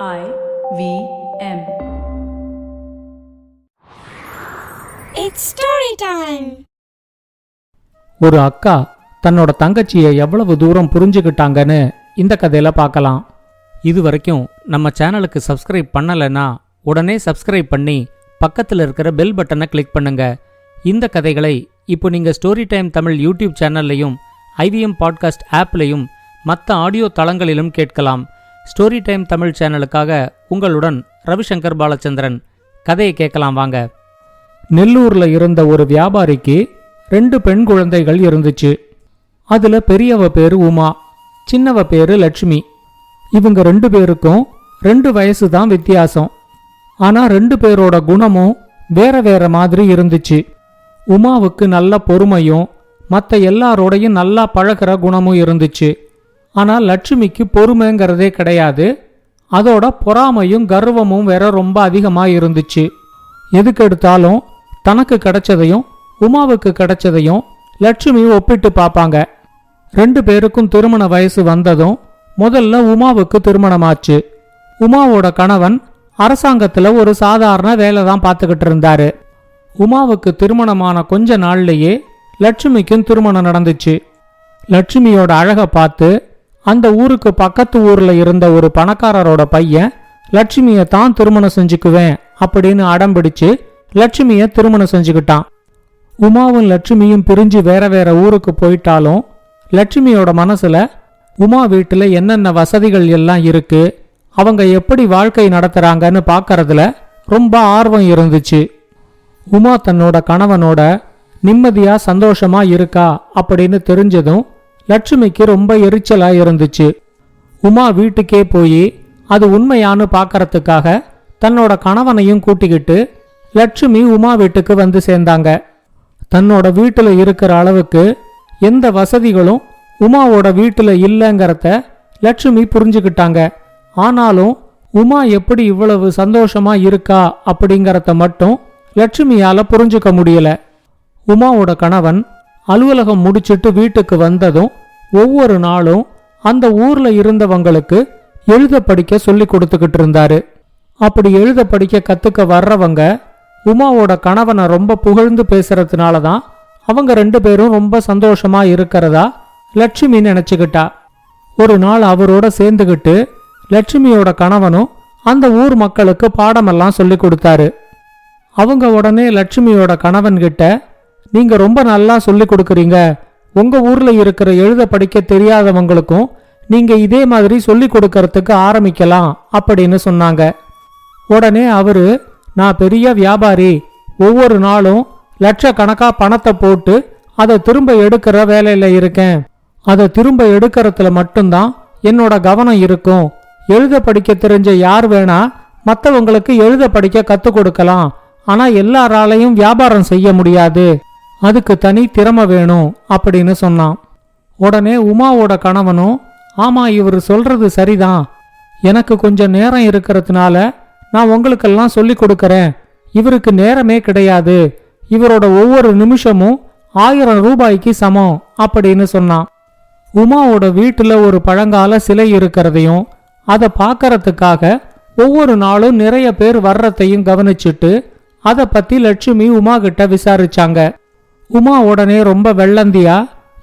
IVM. It's story time. ஒரு அக்கா தன்னோட தங்கச்சியை எவ்வளவு தூரம் புரிஞ்சுக்கிட்டாங்கன்னு இந்த கதையில பார்க்கலாம். இது வரைக்கும் நம்ம சேனலுக்கு சப்ஸ்கிரைப் பண்ணலைன்னா உடனே சப்ஸ்கிரைப் பண்ணி பக்கத்தில் இருக்கிற பெல் பட்டனை கிளிக் பண்ணுங்க. இந்த கதைகளை இப்போ நீங்க ஸ்டோரி டைம் தமிழ் யூடியூப் சேனல்லையும் IVM பாட்காஸ்ட் ஆப்லையும் மற்ற ஆடியோ தளங்களிலும் கேட்கலாம். ஸ்டோரி டைம் தமிழ் சேனலுக்காக உங்களுடன் ரவிசங்கர் பாலச்சந்திரன். கதையை கேட்கலாம் வாங்க. நெல்லூர்ல இருந்த ஒரு வியாபாரிக்கு 2 பெண் குழந்தைகள் இருந்துச்சு. அதுல பெரியவ பேரு உமா, சின்னவ பேரு லட்சுமி. இவங்க 2 பேருக்கும் 2 வயசு தான் வித்தியாசம். ஆனா 2 பேரோட குணமும் வேற வேற மாதிரி இருந்துச்சு. உமாவுக்கு நல்ல பொறுமையும் மற்ற எல்லாரோடையும் நல்லா பழகிற குணமும் இருந்துச்சு. ஆனா லட்சுமிக்கு பொறுமைங்கிறதே கிடையாது. அதோட பொறாமையும் கர்வமும் வேற ரொம்ப அதிகமா இருந்துச்சு. எதுக்கு எடுத்தாலும் தனக்கு கிடைச்சதையும் உமாவுக்கு கிடைச்சதையும் லட்சுமி ஒப்பிட்டு பார்ப்பாங்க. 2 பேருக்கும் திருமண வயசு வந்ததும் முதல்ல உமாவுக்கு திருமணமாச்சு. உமாவோட கணவன் அரசாங்கத்துல ஒரு சாதாரண வேலை தான் பார்த்துக்கிட்டு இருந்தாரு. உமாவுக்கு திருமணமான கொஞ்ச நாள்லயே லட்சுமிக்கும் திருமணம் நடந்துச்சு. லட்சுமியோட அழகை பார்த்து அந்த ஊருக்கு பக்கத்து ஊர்ல இருந்த ஒரு பணக்காரரோட பையன் லட்சுமியை தான் திருமணம் செஞ்சுக்குவேன் அப்படின்னு அடம்பிடிச்சு லட்சுமிய திருமணம் செஞ்சுக்கிட்டான். உமாவும் லட்சுமியும் பிரிஞ்சு வேற வேற ஊருக்கு போயிட்டாலும் லட்சுமியோட மனசுல உமா வீட்டுல என்னென்ன வசதிகள் எல்லாம் இருக்கு, அவங்க எப்படி வாழ்க்கை நடத்துறாங்கன்னு பாக்கறதுல ரொம்ப ஆர்வம் இருந்துச்சு. உமா தன்னோட கணவனோட நிம்மதியா சந்தோஷமா இருக்கா அப்படின்னு தெரிஞ்சதும் லட்சுமிக்கு ரொம்ப எரிச்சலா இருந்துச்சு. உமா வீட்டுக்கே போய் அது உண்மையானு பாக்கறதுக்காக தன்னோட கணவனையும் கூட்டிக்கிட்டு லட்சுமி உமா வீட்டுக்கு வந்து சேர்ந்தாங்க. தன்னோட வீட்டுல இருக்கிற அளவுக்கு எந்த வசதிகளும் உமாவோட வீட்டுல இல்லைங்கிறத லட்சுமி புரிஞ்சுக்கிட்டாங்க. ஆனாலும் உமா எப்படி இவ்வளவு சந்தோஷமா இருக்கா அப்படிங்கறத மட்டும் லட்சுமியால புரிஞ்சுக்க முடியல. உமாவோட கணவன் அலுவலகம் முடிச்சிட்டு வீட்டுக்கு வந்ததும் ஒவ்வொரு நாளும் அந்த ஊர்ல இருந்தவங்களுக்கு எழுத படிக்க சொல்லி கொடுத்துக்கிட்டு இருந்தாரு. அப்படி எழுத படிக்க கத்துக்க வர்றவங்க உமாவோட கணவனை ரொம்ப புகழ்ந்து பேசுறதுனாலதான் அவங்க 2 பேரும் ரொம்ப சந்தோஷமா இருக்கிறதா லட்சுமி நினைச்சுக்கிட்டா. ஒரு நாள் அவரோட சேர்ந்துகிட்டு லட்சுமியோட கணவனும் அந்த ஊர் மக்களுக்கு பாடமெல்லாம் சொல்லி கொடுத்தாரு. அவங்க உடனே லட்சுமியோட கணவன் கிட்ட, நீங்க ரொம்ப நல்லா சொல்லி கொடுக்கறீங்க, உங்க ஊர்ல இருக்கிற எழுத படிக்க தெரியாதவங்களுக்கும் நீங்க இதே மாதிரி சொல்லி கொடுக்கறதுக்கு ஆரம்பிக்கலாம் அப்படின்னு சொன்னாங்க. உடனே அவரு, நான் பெரிய வியாபாரி, ஒவ்வொரு நாளும் லட்சக்கணக்கா பணத்தை போட்டு அதை திரும்ப எடுக்கிற வேலையில இருக்கேன். அதை திரும்ப எடுக்கிறதுல மட்டும்தான் என்னோட கவனம் இருக்கும். எழுத படிக்க தெரிஞ்ச யார் வேணா மற்றவங்களுக்கு எழுத படிக்க கத்து கொடுக்கலாம். ஆனா எல்லாராலையும் வியாபாரம் செய்ய முடியாது, அதுக்கு தனி திறமை வேணும் அப்படின்னு சொன்னான். உடனே உமாவோட கணவனும், ஆமா இவர் சொல்றது சரிதான், எனக்கு கொஞ்சம் நேரம் இருக்கிறதுனால நான் உங்களுக்கெல்லாம் சொல்லி கொடுக்கறேன். இவருக்கு நேரமே கிடையாது, இவரோட ஒவ்வொரு நிமிஷமும் 1000 ரூபாய்க்கு சமம் அப்படின்னு சொன்னான். உமாவோட வீட்டுல ஒரு பழங்கால சிலை இருக்கிறதையும் அதை பார்க்கறதுக்காக ஒவ்வொரு நாளும் நிறைய பேர் வர்றதையும் கவனிச்சுட்டு அதை பத்தி லட்சுமி உமா கிட்ட விசாரிச்சாங்க. உமா உடனே ரொம்ப வெள்ளந்தியா,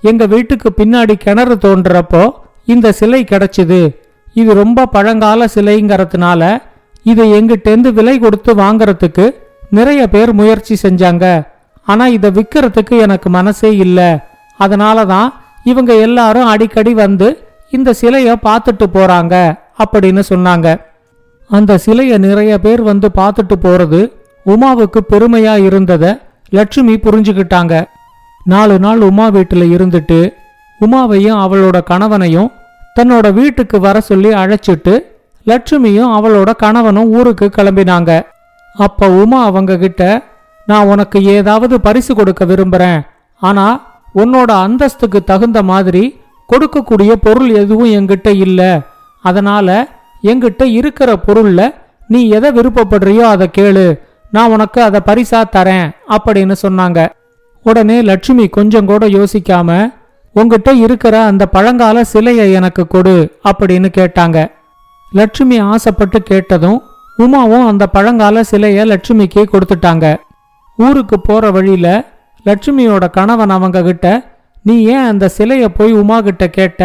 எங்க வீட்டுக்கு பின்னாடி கிணறு தோன்றப்போ இந்த சிலை கிடைச்சுது, இது ரொம்ப பழங்கால சிலைங்கிறதுனால இதை எங்கிட்டேந்து விலை கொடுத்து வாங்கறதுக்கு நிறைய பேர் முயற்சி செஞ்சாங்க. ஆனா இதை விற்கிறதுக்கு எனக்கு மனசே இல்ல, அதனாலதான் இவங்க எல்லாரும் அடிக்கடி வந்து இந்த சிலைய பார்த்துட்டு போறாங்க அப்படின்னு சொன்னாங்க. அந்த சிலைய நிறைய பேர் வந்து பார்த்துட்டு போறது உமாவுக்கு பெருமையா இருந்தத லட்சுமி புரிஞ்சுக்கிட்டாங்க. 4 நாள் உமா வீட்டுல இருந்துட்டு உமாவையும் அவளோட கணவனையும் தன்னோட வீட்டுக்கு வர சொல்லி அழைச்சிட்டு லட்சுமியும் அவளோட கணவனும் ஊருக்கு கிளம்பினாங்க. அப்ப உமா அவங்க கிட்ட, நான் உனக்கு ஏதாவது பரிசு கொடுக்க விரும்புறேன், ஆனா உன்னோட அந்தஸ்துக்கு தகுந்த மாதிரி கொடுக்கக்கூடிய பொருள் எதுவும் என்கிட்ட இல்ல, அதனால என்கிட்ட இருக்கிற பொருள்ல நீ எதை விருப்பப்படுறியோ அதை கேளு, நான் உனக்கு அதை பரிசா தரேன் அப்படின்னு சொன்னாங்க. உடனே லட்சுமி கொஞ்சம் கூட யோசிக்காம, உங்ககிட்ட இருக்கிற அந்த பழங்கால சிலையை எனக்கு கொடு அப்படின்னு கேட்டாங்க. லட்சுமி ஆசைப்பட்டு கேட்டதும் உமாவும் அந்த பழங்கால சிலைய லட்சுமிக்கு கொடுத்துட்டாங்க. ஊருக்கு போற வழியில லட்சுமியோட கணவன் அவங்க கிட்ட, நீ ஏன் அந்த சிலைய போய் உமா கிட்ட கேட்ட?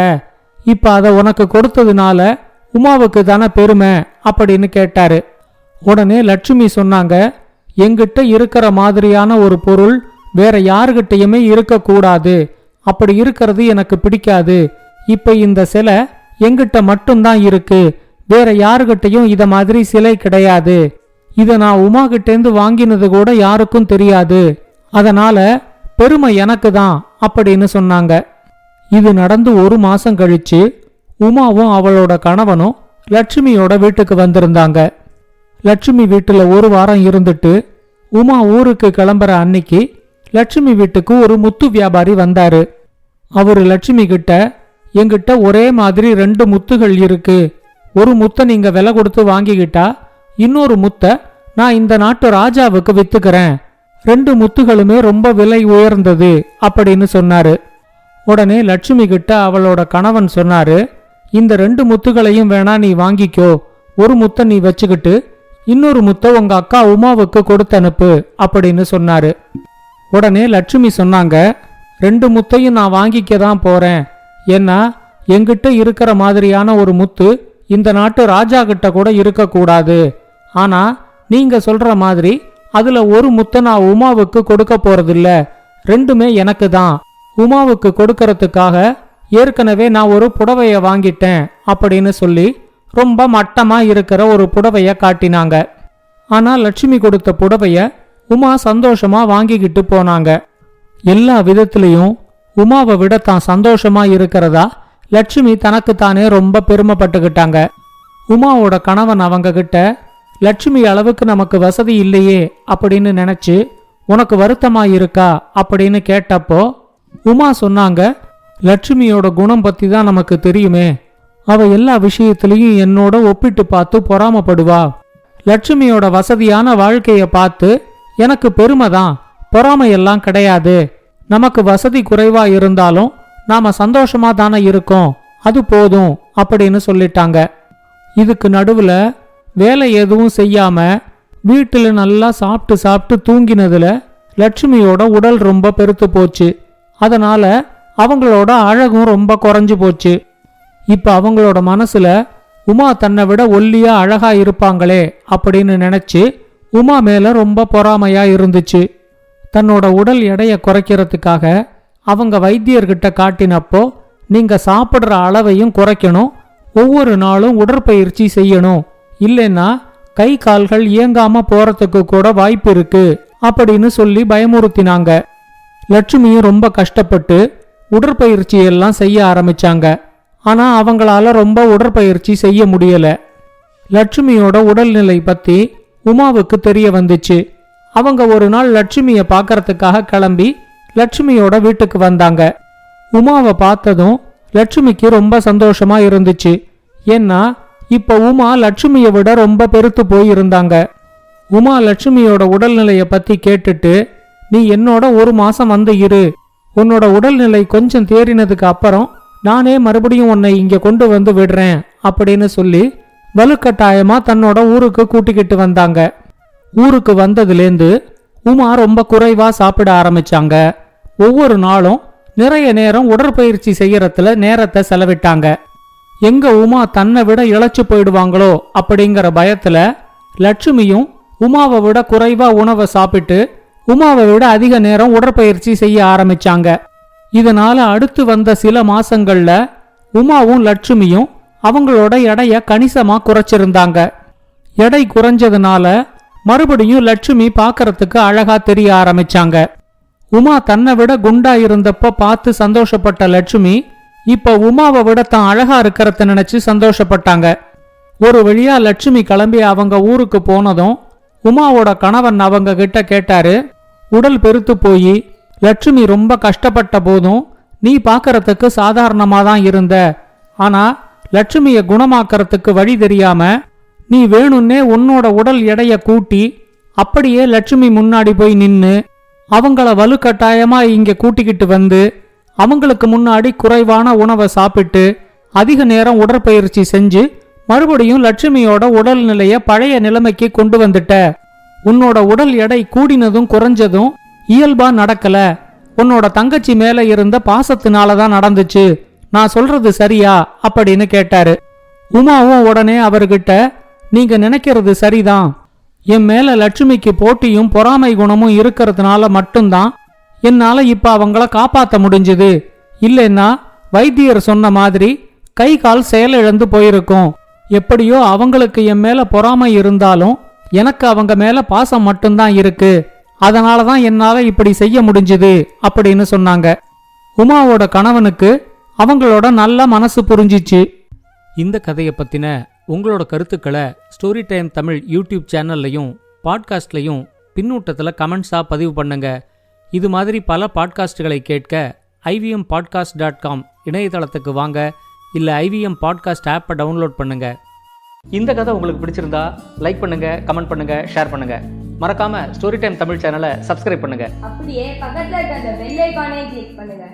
இப்ப அதை உனக்கு கொடுத்ததுனால உமாவுக்கு தானே பெருமை அப்படின்னு கேட்டாரு. உடனே லட்சுமி சொன்னாங்க, எங்கிட்ட இருக்கிற மாதிரியான ஒரு பொருள் வேற யாருகிட்டயுமே இருக்கக்கூடாது. அப்படி இருக்கிறது எனக்கு பிடிக்காது. இப்ப இந்த சிலை எங்கிட்ட மட்டும்தான் இருக்கு. வேற யாருகிட்டையும் இத மாதிரி சிலை கிடையாது. இத நான் உமா கிட்டேந்து வாங்கினது கூட யாருக்கும் தெரியாது. அதனால பெருமை எனக்கு தான் அப்படின்னு சொன்னாங்க. இது நடந்து 1 மாசம் கழிச்சு உமாவும் அவளோட கணவனும் லட்சுமியோட வீட்டுக்கு வந்திருந்தாங்க. லட்சுமி வீட்டுல 1 வாரம் இருந்துட்டு உமா ஊருக்கு கிளம்புற அன்னைக்கு லட்சுமி வீட்டுக்கு ஒரு முத்து வியாபாரி வந்தாரு. அவரு லட்சுமி கிட்ட, என்கிட்ட ஒரே மாதிரி 2 முத்துகள் இருக்கு. ஒரு முத்தை நீங்க விலை கொடுத்து வாங்கிக்கிட்டா இன்னொரு முத்தை நான் இந்த நாட்டு ராஜாவுக்கு வித்துக்கிறேன். 2 முத்துகளுமே ரொம்ப விலை உயர்ந்தது அப்படின்னு சொன்னாரு. உடனே லட்சுமி கிட்ட அவளோட கணவன் சொன்னாரு, இந்த 2 முத்துகளையும் வேணா நீ வாங்கிக்கோ. ஒரு முத்தை நீ வச்சுக்கிட்டு இன்னொரு முத்தை உங்க அக்கா உமாவுக்கு கொடுத்து அனுப்பு அப்படின்னு சொன்னாரு. உடனே லட்சுமி சொன்னாங்க, 2 முத்தையும் நான் வாங்கிக்க தான் போறேன். ஏன்னா என்கிட்ட இருக்கிற மாதிரியான ஒரு முத்து இந்த நாட்டு ராஜா கிட்ட கூட இருக்கக்கூடாது. ஆனா நீங்க சொல்ற மாதிரி அதுல ஒரு முத்தை நான் உமாவுக்கு கொடுக்க போறதில்ல. 2மே எனக்கு தான். உமாவுக்கு கொடுக்கறதுக்காக ஏற்கனவே நான் ஒரு புடவைய வாங்கிட்டேன் அப்படின்னு சொல்லி ரொம்ப மட்டமா இருக்கிற ஒரு புடவைய காட்டினாங்க. ஆனா லட்சுமி கொடுத்த புடவைய உமா சந்தோஷமா வாங்கிக்கிட்டு போனாங்க. எல்லா விதத்திலையும் உமாவை விட தான் சந்தோஷமா இருக்கிறதா லட்சுமி தனக்குத்தானே ரொம்ப பெருமைப்பட்டுக்கிட்டாங்க. உமாவோட கணவன் அவங்க கிட்ட, லட்சுமி அளவுக்கு நமக்கு வசதி இல்லையே அப்படின்னு நினைச்சு உனக்கு வருத்தமா இருக்கா அப்படின்னு கேட்டப்போ உமா சொன்னாங்க, லட்சுமியோட குணம் பத்தி தான் நமக்கு தெரியுமே. அவ எல்லா விஷயத்திலையும் என்னோட ஒப்பிட்டு பார்த்து பொறாமப்படுவா. லட்சுமியோட வசதியான வாழ்க்கைய பார்த்து எனக்கு பெருமைதான், பொறாமையெல்லாம் கிடையாது. நமக்கு வசதி குறைவா இருந்தாலும் நாம சந்தோஷமா தானே இருக்கோம், அது போதும் அப்படின்னு சொல்லிட்டாங்க. இதுக்கு நடுவுல வேலை எதுவும் செய்யாம வீட்டுல நல்லா சாப்பிட்டு சாப்பிட்டு தூங்கினதுல லட்சுமியோட உடல் ரொம்ப பெருத்து போச்சு. அதனால அவங்களோட அழகும் ரொம்ப குறைஞ்சு போச்சு. இப்ப அவங்களோட மனசுல உமா தன்னை விட ஒல்லியா அழகா இருப்பாங்களே அப்படின்னு நினைச்சு உமா மேல ரொம்ப பொறாமையா இருந்துச்சு. தன்னோட உடல் எடைய குறைக்கிறதுக்காக அவங்க வைத்தியர்கிட்ட காட்டினப்போ, நீங்க சாப்பிடுற அளவையும் குறைக்கணும், ஒவ்வொரு நாளும் உடற்பயிற்சி செய்யணும், இல்லைன்னா கை கால்கள் இயங்காம போறதுக்கு கூட வாய்ப்பு இருக்கு அப்படின்னு சொல்லி பயமுறுத்தினாங்க. லட்சுமியும் ரொம்ப கஷ்டப்பட்டு உடற்பயிற்சி எல்லாம் செய்ய ஆரம்பிச்சாங்க. ஆனா அவங்களால ரொம்ப உடற்பயிற்சி செய்ய முடியல. லட்சுமியோட உடல்நிலை பத்தி உமாவுக்கு தெரிய வந்துச்சு. அவங்க ஒரு நாள் லட்சுமிய பார்க்கறதுக்காக கிளம்பி லட்சுமியோட வீட்டுக்கு வந்தாங்க. உமாவை பார்த்ததும் லட்சுமிக்கு ரொம்ப சந்தோஷமா இருந்துச்சு. ஏன்னா இப்ப உமா லட்சுமியை விட ரொம்ப பெருத்து போய் இருந்தாங்க. உமா லட்சுமியோட உடல்நிலைய பத்தி கேட்டுட்டு, நீ என்னோட 1 மாசம் வந்து இரு, உன்னோட உடல்நிலை கொஞ்சம் தேறினதுக்கு அப்புறம் நானே மறுபடியும் உன்னை இங்க கொண்டு வந்து விடுறேன் அப்படின்னு சொல்லி வலுக்கட்டாயமா தன்னோட ஊருக்கு கூட்டிக்கிட்டு வந்தாங்க. ஊருக்கு வந்ததுலேருந்து உமா ரொம்ப குறைவா சாப்பிட ஆரம்பிச்சாங்க. ஒவ்வொரு நாளும் நிறைய நேரம் உடற்பயிற்சி செய்யறதுல நேரத்தை செலவிட்டாங்க. எங்க உமா தன்னை விட இளைச்சு போயிடுவாங்களோ அப்படிங்கிற பயத்துல லட்சுமியும் உமாவை விட குறைவா உணவை சாப்பிட்டு உமாவை விட அதிக நேரம் உடற்பயிற்சி செய்ய ஆரம்பிச்சாங்க. இதனால அடுத்து வந்த சில மாசங்கள்ல உமாவும் லட்சுமியும் அவங்களோட எடைய கணிசமா குறைச்சிருந்தாங்க. எடை குறைஞ்சதுனால மறுபடியும் லட்சுமி பார்க்கறதுக்கு அழகா தெரிய ஆரம்பிச்சாங்க. உமா தன்னை விட குண்டா இருந்தப்ப பார்த்து சந்தோஷப்பட்ட லட்சுமி இப்ப உமாவை விட தான் அழகா இருக்கிறத நினைச்சு சந்தோஷப்பட்டாங்க. ஒரு வழியா லட்சுமி கிளம்பி அவங்க ஊருக்கு போனதும் உமாவோட கணவன் அவங்க கிட்ட கேட்டாரு, உடல் பெருத்து போய் லட்சுமி ரொம்ப கஷ்டப்பட்ட போதும் நீ பார்க்கறதுக்கு சாதாரணமா தான் இருந்த. ஆனா லட்சுமிய குணமாக்கறதுக்கு வழி தெரியாம நீ வேணும்னே உன்னோட உடல் எடைய கூட்டி அப்படியே லட்சுமி முன்னாடி போய் நின்னு அவங்கள வலுக்கட்டாயமா இங்க கூட்டிக்கிட்டு வந்து அவங்களுக்கு முன்னாடி குறைவான உணவை சாப்பிட்டு அதிக நேரம் உடற்பயிற்சி செஞ்சு மறுபடியும் லட்சுமியோட உடல்நிலைய பழைய நிலைமைக்கு கொண்டு வந்துட்ட. உன்னோட உடல் எடை கூடினதும் குறைஞ்சதும் இயல்பா நடக்கல. உன்னோட தங்கச்சி மேல இருந்த பாசத்தினாலதான் நடந்துச்சு. நான் சொல்றது சரியா அப்படின்னு கேட்டாரு. உமாவும் உடனே அவர்கிட்ட, நீங்க நினைக்கிறது சரிதான். என் மேல லட்சுமிக்கு போட்டியும் பொறாமை குணமும் இருக்கிறதுனால மட்டும்தான் என்னால இப்ப அவங்கள காப்பாத்த முடிஞ்சது. இல்லைன்னா வைத்தியர் சொன்ன மாதிரி கை கால் செயலிழந்து போயிருக்கும். எப்படியோ அவங்களுக்கு என் மேல பொறாமை இருந்தாலும் எனக்கு அவங்க மேல பாசம் மட்டும்தான் இருக்கு. அதனாலதான் என்னால இப்படி செய்ய முடிஞ்சது அப்படின்னு சொன்னாங்க. உமாவோட கணவனுக்கு அவங்களோட நல்ல மனசு புரிஞ்சிச்சு. இந்த கதையை பத்தின உங்களோட கருத்துக்களை ஸ்டோரி டைம் தமிழ் யூடியூப் சேனல்லையும் பாட்காஸ்ட்லையும் பின்னூட்டத்தில் கமெண்ட்ஸா பதிவு பண்ணுங்க. இது மாதிரி பல பாட்காஸ்டுகளை கேட்க ivmpodcast.com இணையதளத்துக்கு வாங்க, இல்ல IVM பாட்காஸ்ட் ஆப்பை டவுன்லோட் பண்ணுங்க. இந்த கதை உங்களுக்கு பிடிச்சிருந்தா லைக் பண்ணுங்க, கமெண்ட் பண்ணுங்க, ஷேர் பண்ணுங்க. மறக்காம ஸ்டோரி டைம் தமிழ் சேனலை சப்ஸ்கிரைப் பண்ணுங்க. அப்படியே பக்கத்துல இருக்க அந்த பெல் ஐகானை கிளிக் பண்ணுங்க.